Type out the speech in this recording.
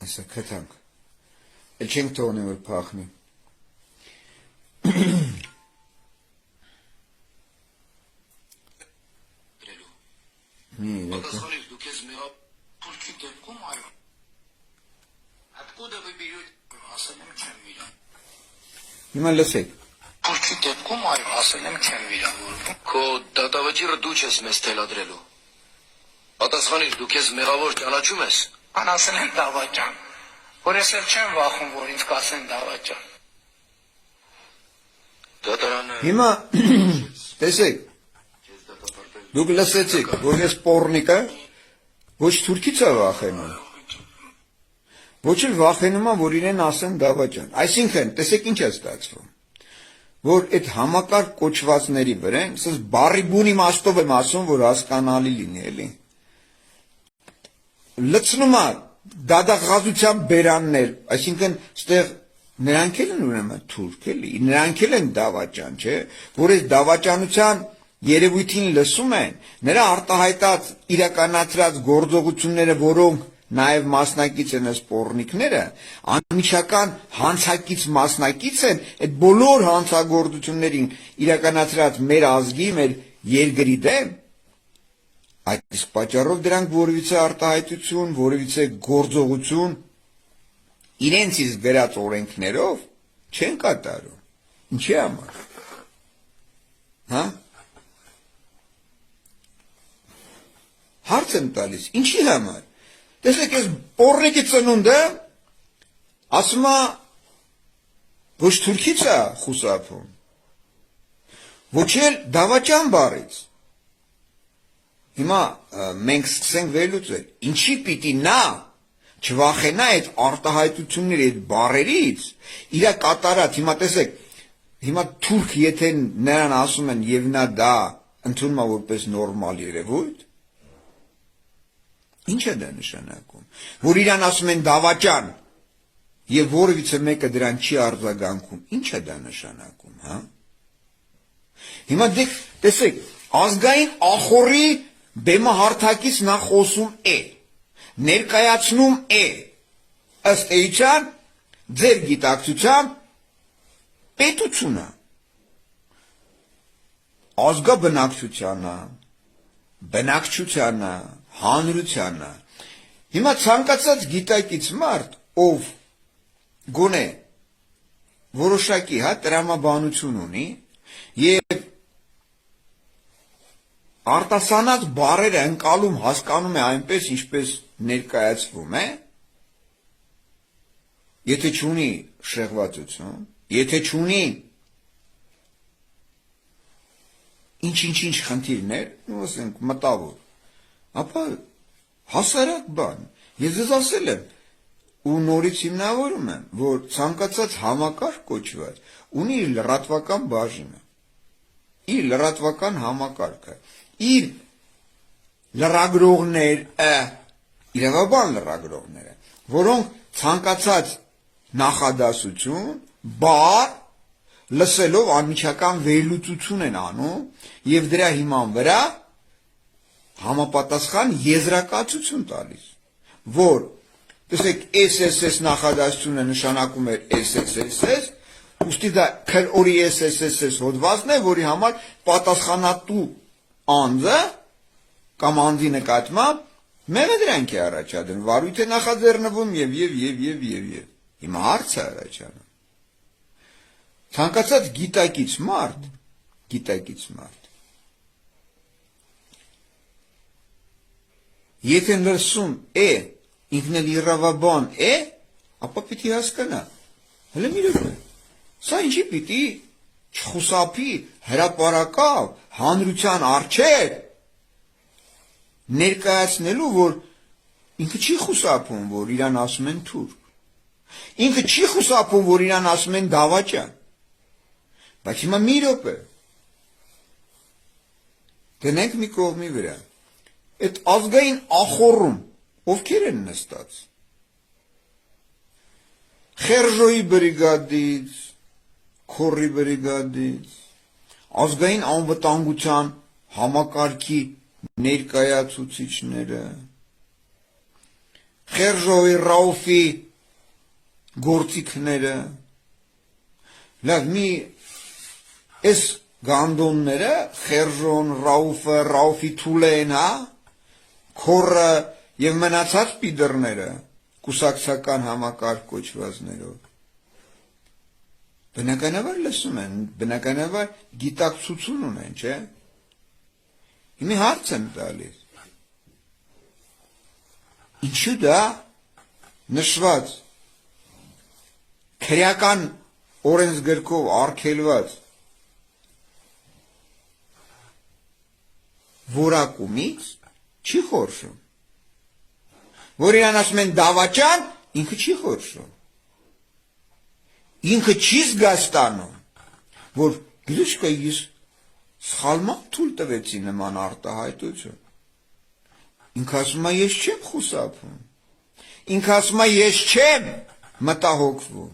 Այսա քթանք։ Էլ չենք թողնի որ փախնի։ Подозвонишь, Дукез Мира, только дымком айва. Откуда вы берете асалем чемвира? Հիմա լսեք։ Только դեպքում այո, ասել եմ չեմ վիրավորվում։ Քո դատավճիռը դու չես մեզ թելադրելու։ Պատասխանիր, դու քեզ մեղավոր ճանաչում ես։ Ան ասել են դավաճան։ Որ ես էլ չեմ վախում, որ ինձ կասեն դավաճան։ Դատարանը Հիմա տեսեք, դուք լսեցիք, որ ես պոռնիկը ոչ թուրքից է վախենում։ Ոչ էլ վախենում է, որ իրեն ասեն դավաճան։ Այսինքն, տեսեք ինչ է ստացվում։ Որ այդ համակարգ կոչվածների վրա, ասես բարի բուն իմաստով եմ ասում, որ հասկանալի լինի, էլի։ Լցնում է դադախազության բերաններ, այսինքն ստեղ նրանք էլ են ուրեմն թուրք, էլի, նրանք էլ են դավաճան, չէ, որ այս դավաճանության երևույթին լսում են, նրա արտահայտած իրականացրած գործողությունները, որոնք նաև մասնակից են այս պոռնիկները, անմիջական հանցակից մասնակից են այդ բոլոր հանցագործություններին իրականացրած մեր ազգի, մեր երկրի դեմ, այդ իսկ պատճառով դրանք որևիցե արտահայտություն, որևիցե գործողություն իրենց իսկ վերած օրենքներով չեն կատարում։ Ինչի համար։ Հա։ Հարց եմ տալիս, ինչի համար։ Տեսեք, ես պոռնիկի ծնունդը ասում է ոչ թուրքից է խուսափում, ոչ էլ դավաճան բառից։ Հիմա մենք սկսենք վերլուծել, ինչի պիտի նա չվախենա այդ արտահայտությունների, այդ բառերից, իր կատարած, հիմա տեսեք, հիմա թուրք եթե նրան ասում են եւ նա դա ընդունում է որպես նորմալ երևույթ, ինչ է դա նշանակում, որ իրան ասում են դավաճան եւ որևիցե մեկը դրան չի արձագանքում, ինչ է դա նշանակում, հա։ Հիմա տեսեք, ազգային ախորի բեմահարթակից նա խոսում է, ներկայացնում է, ըստ էության, ձեր գիտակցությամբ պետությունը, ազգաբնակչությանը, բնակչությանը, հանրությանը, հիմա ցանկացած գիտակից մարդ, ով գոնե որոշակի տրամաբանություն ունի եւ արտասանած բառերը ընկալում հասկանում է այնպես, ինչպես ներկայացվում է, եթե չունի շեղվածություն, եթե չունի ինչ խնդիրներ, ասենք մտավոր, ապա հասարակ բան, ես ձեզ ասել եմ, ու նորից հիմնավորում եմ, որ ցանկացած համակարգ կոչված ունի իր լրատվական բաժինը, իր լրատվական համակարգը, իր լրագրողները, իրավաբան լրագրողները, որոնք ցանկացած նախադասություն, բառ լսելով անմիջական վերլուծություն են անում եւ դրա հիման վրա համապատասխան եզրակացություն տալիս, որ տեսեք SSS նախադասությունը նշանակում էր SSS, ուստի դա քրորի SSS հոդվածն է, որի համար պատասխանատու անձը կամ անձի նկատմամբ մեղադրանք է առաջադրում, վարույթ է նախաձեռնվում եւ հիմա հարց է առաջանում։ Ցանկացած գիտակից մարդ եթե լսում է, ինքն էլ իրավաբան է, ապա պիտի հասկանա, հələ մի րոպե, սա ինչի պիտի չխուսափի հրապարակավ հանրության առջև ներկայացնելու, որ ինքը չի խուսափում, որ իրան ասում են թուրք, ինքը չի խուսափում, որ իրան ասում են դավաճան, բայց հիմա մի րոպե, դնենք մի կողմի վրա, այդ ազգային ախորում ովքեր են նստած, Խերժոյի բրիգադից, Քորի բրիգադից, ազգային անվտանգության համակարգի ներկայացուցիչները, Խերժոյի, Ռաուֆի գործիքները, լավ մի այս գանդոնները, Խերժոն, Ռաուֆը, Ռաուֆի թուլեն, հա, քորը եւ մնացած պիդերները, կուսակցական համակարգ կոչվածներով։ Բնականաբար լսում են, բնականաբար գիտակցություն ունեն, չէ՞։ Իմի հարց եմ տալիս։ Ինչու դա նշված քրեական օրենսգրքով արգելված որակումից չի խորշում։ Որ իրան ասում են դավաճան, ինքը չի խորշում։ Ինքը չի զգաստանում, որ գլուշկա ես սխալման թույլ տվեցի նման արտահայտություն։ Ինքը ասում է ես չեմ խուսափում։ Ինքը ասում է ես չեմ մտահոգվում։